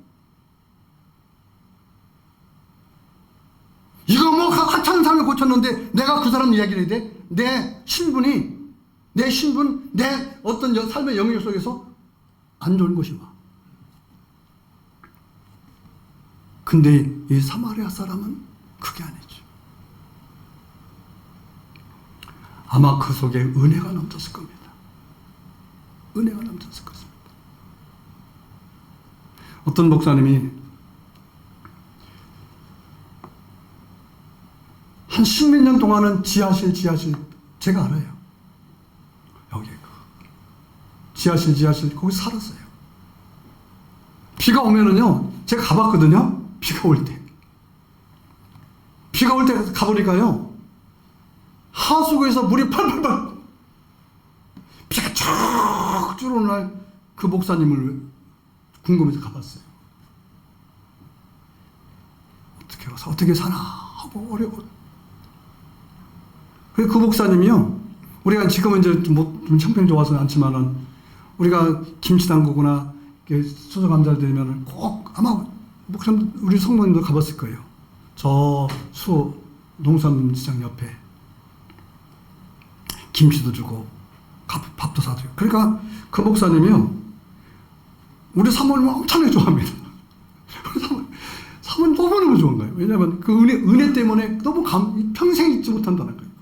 이거 뭐 하찮은 삶을 고쳤는데 내가 그 사람 이야기를 해야 돼? 내 신분, 내 어떤 삶의 영역 속에서 안 좋은 것이 와. 근데 이 사마리아 사람은 그게 아니죠. 아마 그 속에 은혜가 넘쳤을 겁니다. 은혜가 넘쳤을 것입니다. 어떤 목사님이 한 십몇 년 동안은 지하실 제가 알아요. 여기 지하실 거기 살았어요. 비가 오면은요, 제가 가봤거든요. 비가 올 때 가보니까요, 하수구에서 물이 팔팔팔, 비가 쫙 줄어오는 날 그 목사님을 궁금해서 가봤어요. 어떻게 사나 하고 어려워. 그래서 그 목사님이요, 우리가 지금은 이제 좀 형편이 좋아서는 않지만은, 우리가 김치 담그거나 수저 감자를 드리면 꼭 아마 목사님, 우리 성도님도 가봤을 거예요. 저 농산시장 옆에 김치도 주고 밥도 사주고. 그러니까 그 목사님이요, 우리 사모님을 엄청나게 좋아합니다. 사모님 너무너무 좋은 거예요. 왜냐하면 그 은혜 때문에 너무 평생 잊지 못한다는 거예요.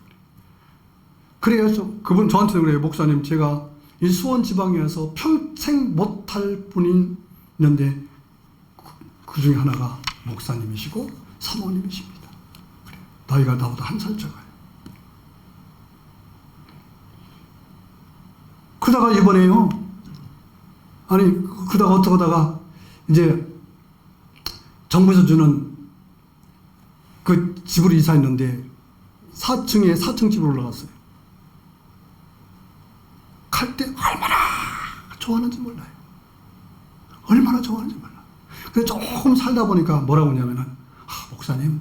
그래서 그분 저한테 그래요. 목사님, 제가 이 수원 지방에서 평생 못할 분이 있는데 그 중에 하나가 목사님이시고 사모님이십니다. 그래요. 나이가 나보다 한 살 차가요. 그러다가 이번에요, 그러다가 어떡하다가 이제 정부에서 주는 그 집으로 이사했는데 4층 집으로 올라갔어요. 갈 때 얼마나 좋아하는지 몰라요. 얼마나 좋아하는지 몰라요. 그래서 조금 살다 보니까 뭐라고 하냐면은, 목사님,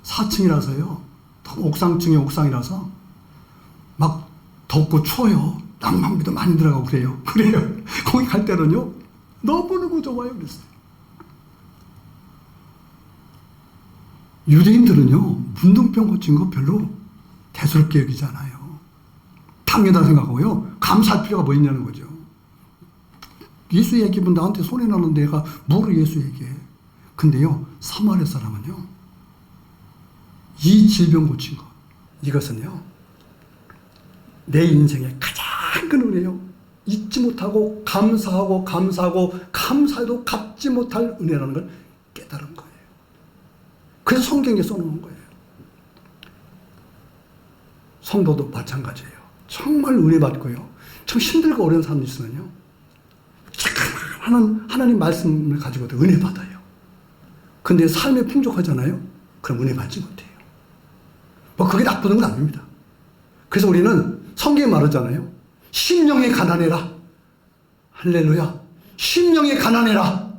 4층이라서요, 너무 옥상이라서 막 덥고 추워요. 난방비도 많이 들어가고 그래요. 거기 갈 때는요, 너무너무 좋아요. 그랬어요. 유대인들은요, 문둥병 고친 거 별로 대수롭게 여기지 않아요. 당연하다 생각하고요, 감사할 필요가 뭐 있냐는 거죠. 예수 얘기면 나한테 손해나는데 내가 뭐로 예수 얘기해. 근데요, 사마리아 사람은요, 이 질병 고친 것, 이것은요, 내 인생의 가장 큰 은혜요. 잊지 못하고 감사해도 갚지 못할 은혜라는 걸 깨달은 거예요. 그래서 성경에 써놓은 거예요. 성도도 마찬가지예요. 정말 은혜 받고요, 참 힘들고 어려운 사람이 있으면요, 하나님 말씀을 가지고도 은혜 받아요. 근데 삶에 풍족하잖아요? 그럼 은혜 받지 못해요. 뭐 그게 나쁘는 건 아닙니다. 그래서 우리는 성경에 말하잖아요. 심령에 가난해라. 할렐루야. 심령에 가난해라.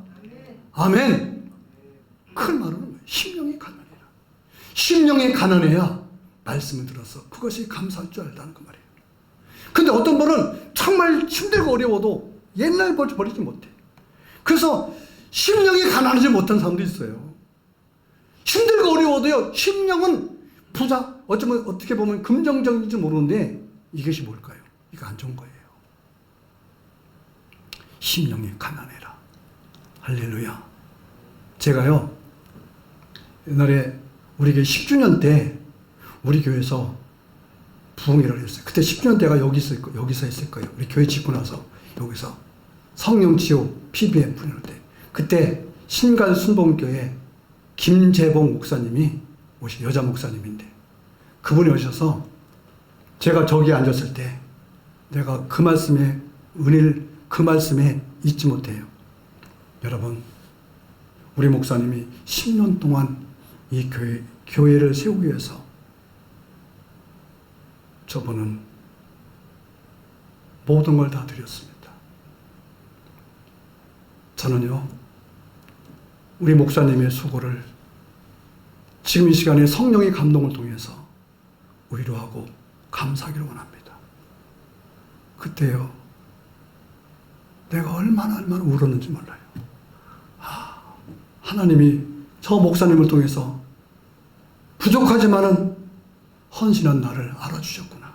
아멘. 그걸 말하는 거예요. 심령에 가난해라. 심령에 가난해야 말씀을 들어서 그것이 감사할 줄 알다는 그 말이에요. 근데 어떤 분은 정말 힘들고 어려워도 옛날 버리지 못해. 그래서 심령이 가난하지 못한 사람도 있어요. 힘들고 어려워도요, 심령은 어떻게 보면 긍정적인지 모르는데 이것이 뭘까요? 이거 안 좋은 거예요. 심령이 가난해라. 할렐루야. 제가요, 옛날에 우리 교회 10주년 때 우리 교회에서 부흥회를 했어요. 그때 10주년 때가 여기서 했을 거예요. 우리 교회 짓고 나서 여기서 성령치유 PBM 부르는 때, 그때 신갈 순복음교회 김재봉 목사님이 여자 목사님인데, 그분이 오셔서 제가 저기 앉았을 때 내가 그 말씀에 잊지 못해요. 여러분, 우리 목사님이 10년 동안 이 교회를 세우기 위해서 저분은 모든 걸 다 드렸습니다. 저는요, 우리 목사님의 수고를 지금 이 시간에 성령의 감동을 통해서 위로하고 감사하기를 원합니다. 그때요, 내가 얼마나 울었는지 몰라요. 하나님이 저 목사님을 통해서 부족하지만은 헌신한 나를 알아주셨구나.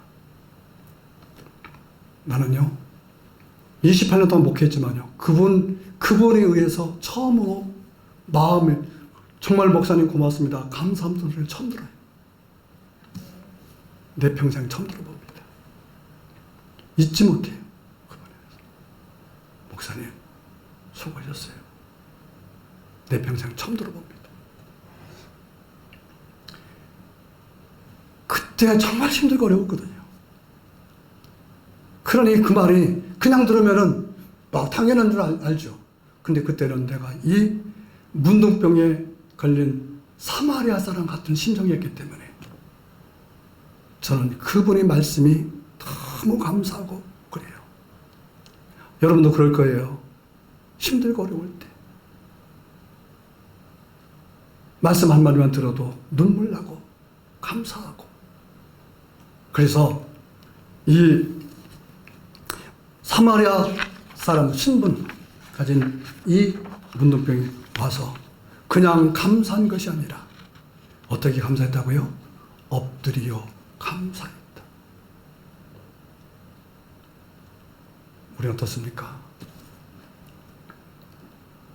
나는요, 28년 동안 목회했지만요, 그분에 의해서 처음으로 마음에, 정말 목사님 고맙습니다, 감사한 소리를 처음 들어요. 내 평생 처음 들어봅니다. 잊지 못해요. 그분에 대해서. 목사님, 수고하셨어요. 내 평생 처음 들어봅니다. 그때 정말 힘들고 어려웠거든요. 그러니 그 말이 그냥 들으면은 막 당연한 줄 알죠. 근데 그때는 내가 이 문둥병에 걸린 사마리아 사람 같은 심정이었기 때문에 저는 그분의 말씀이 너무 감사하고 그래요. 여러분도 그럴 거예요. 힘들고 어려울 때 말씀 한마디만 들어도 눈물 나고 감사하고. 그래서 이 사마리아 사람 신분 가진 이 문둥병이 와서 그냥 감사한 것이 아니라 어떻게 감사했다고요? 엎드려 감사했다. 우리 어떻습니까?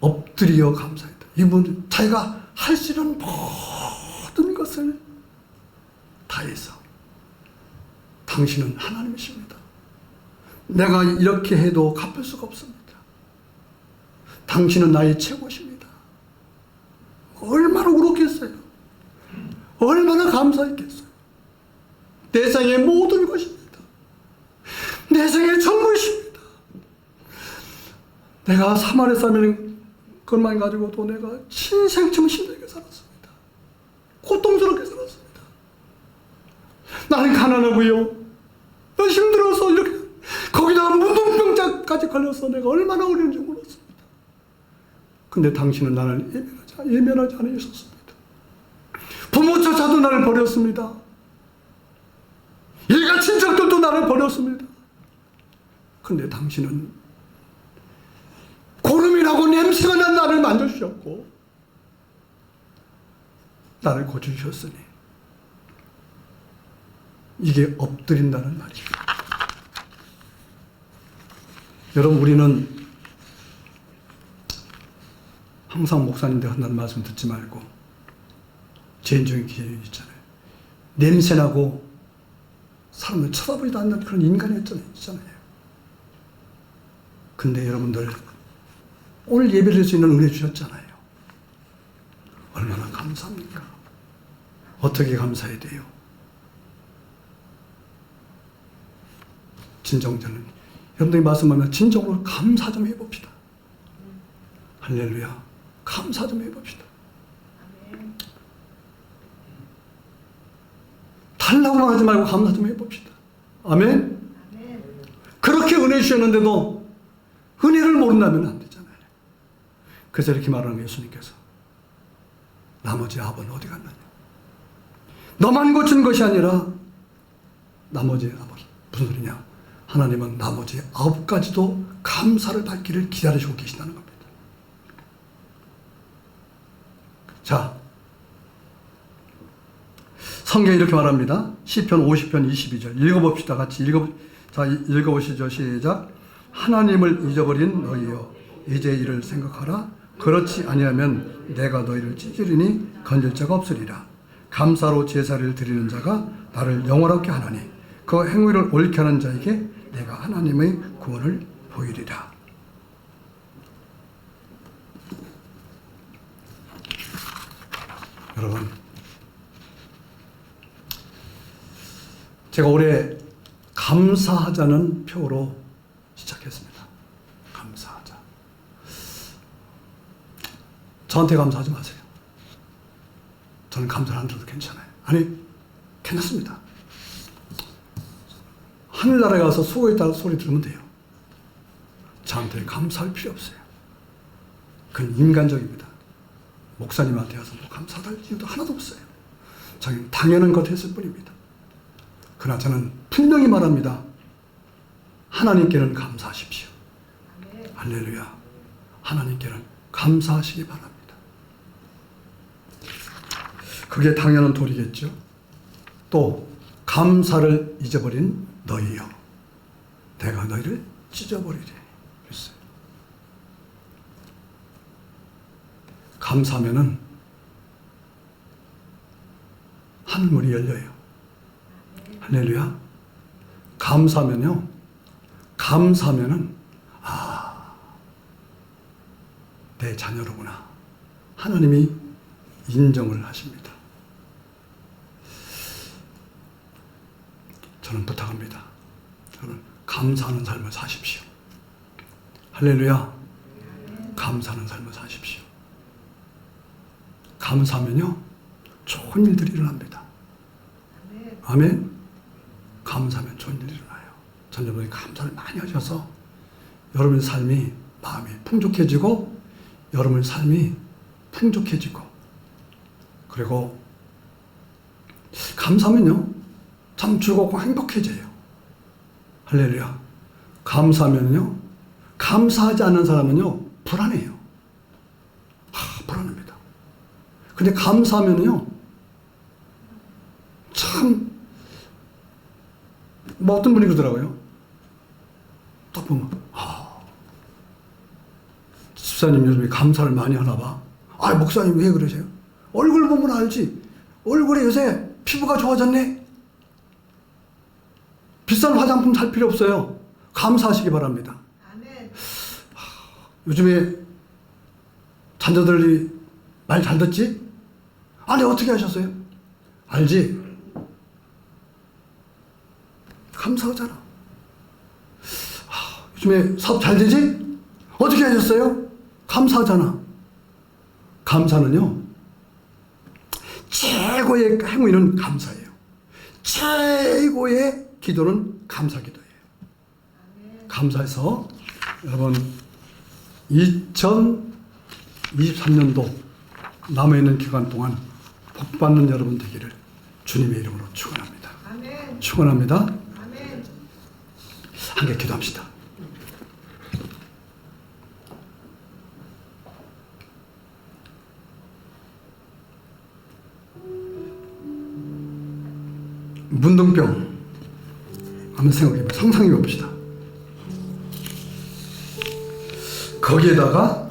엎드려 감사했다. 이분 자기가 할 수 있는 모든 것을 다해서 당신은 하나님이십니다. 내가 이렇게 해도 갚을 수가 없습니다. 당신은 나의 최고십니다. 얼마나 울었겠어요. 얼마나 감사했겠어요. 내 생의 모든 것입니다. 내 생의 전부이십니다. 내가 사마리아 사람의 것만 가지고도 내가 신생쯤 힘들게 살았습니다. 고통스럽게 살았습니다. 나는 가난하고요. 나 힘들어서 이렇게 거기다가 문둥병자까지 걸려서 내가 얼마나 어려운지 몰랐습니다. 근데 당신은 나를 예면하지 않으셨습니다. 부모조차도 나를 버렸습니다. 일가 친척들도 나를 버렸습니다. 근데 당신은 고름이 나고 냄새가 난 나를 만져주셨고 나를 고쳐주셨으니 이게 엎드린다는 말입니다. 여러분, 우리는 항상 목사님들 한다는 말씀 듣지 말고 개인적인 기준이 있잖아요. 냄새나고 사람을 쳐다보지도 않는 그런 인간이 있잖아요. 근데 여러분들 오늘 예배를 할 수 있는 은혜 주셨잖아요. 얼마나 감사합니까? 어떻게 감사해야 돼요? 진정저는 여러분들이 말씀하면 진정으로 감사 좀 해봅시다. 할렐루야. 감사 좀 해봅시다. 달라고만 하지 말고 감사 좀 해봅시다. 아멘? 그렇게 은혜 주셨는데도 은혜를 모른다면 안 되잖아요. 그래서 이렇게 말하는 거예요, 예수님께서. 나머지 아버는 어디 갔느냐? 너만 고친 것이 아니라 나머지 아버. 무슨 소리냐? 하나님은 나머지 9가지도 감사를 받기를 기다리시고 계신다는 겁니다. 자, 성경이 이렇게 말합니다. 시편 50편 22절 읽어봅시다. 같이 읽어보시죠. 시작. 하나님을 잊어버린 너희여, 이제 이를 생각하라. 그렇지 아니하면 내가 너희를 찢으리니 건질 자가 없으리라. 감사로 제사를 드리는 자가 나를 영원하게 하나니 그 행위를 옳게 하는 자에게 내가 하나님의 구원을 보이리라. 여러분, 제가 올해 감사하자는 표로 시작했습니다. 감사하자. 저한테 감사하지 마세요. 저는 감사를 안 들어도 괜찮아요. 아니, 괜찮습니다. 하늘나라에 가서 수고했다는 소리 들으면 돼요. 저한테 감사할 필요 없어요. 그건 인간적입니다. 목사님한테 와서 뭐 감사할 이유도 하나도 없어요. 자기는 당연한 것 했을 뿐입니다. 그러나 저는 분명히 말합니다. 하나님께는 감사하십시오. 아멘. 할렐루야. 하나님께는 감사하시기 바랍니다. 그게 당연한 도리겠죠. 또 감사를 잊어버린 너희여, 내가 너희를 찢어버리리 그랬어요. 감사하면은 하늘문이 열려요. 할렐루야. 감사하면요, 감사하면은 내 자녀로구나 하나님이 인정을 하십니다. 저는 부탁합니다. 여러분, 감사하는 삶을 사십시오. 할렐루야. 감사하는 삶을 사십시오. 감사하면요, 좋은 일들이 일어납니다. 아멘. 감사하면 좋은 일이 일어나요. 전 여러분이 감사를 많이 하셔서 여러분의 삶이, 마음이 풍족해지고 여러분의 삶이 풍족해지고, 그리고 감사하면요 참 즐겁고 행복해져요. 할렐루야. 감사하면요, 감사하지 않는 사람은요 불안해요. 불안합니다. 근데 감사하면요 참, 뭐 어떤 분이 그러더라고요. 딱 보면 집사님 요즘에 감사를 많이 하나 봐. 목사님 왜 그러세요? 얼굴 보면 알지. 얼굴에 요새 피부가 좋아졌네. 비싼 화장품 살 필요 없어요. 감사하시기 바랍니다. 아멘. 요즘에 자녀들이 말 잘 듣지? 아니 어떻게 하셨어요? 알지? 감사하잖아. 요즘에 사업 잘 되지? 어떻게 하셨어요? 감사하잖아. 감사는요 최고의 행위는 감사예요. 최고의 기도는 감사기도예요. 감사해서 여러분 2023년도 남아있는 기간 동안 복받는 여러분 되기를 주님의 이름으로 축원합니다. 아멘. 축원합니다. 아멘. 함께 기도합시다. 문둥병 한번 생각해봐. 상상해 봅시다. 거기에다가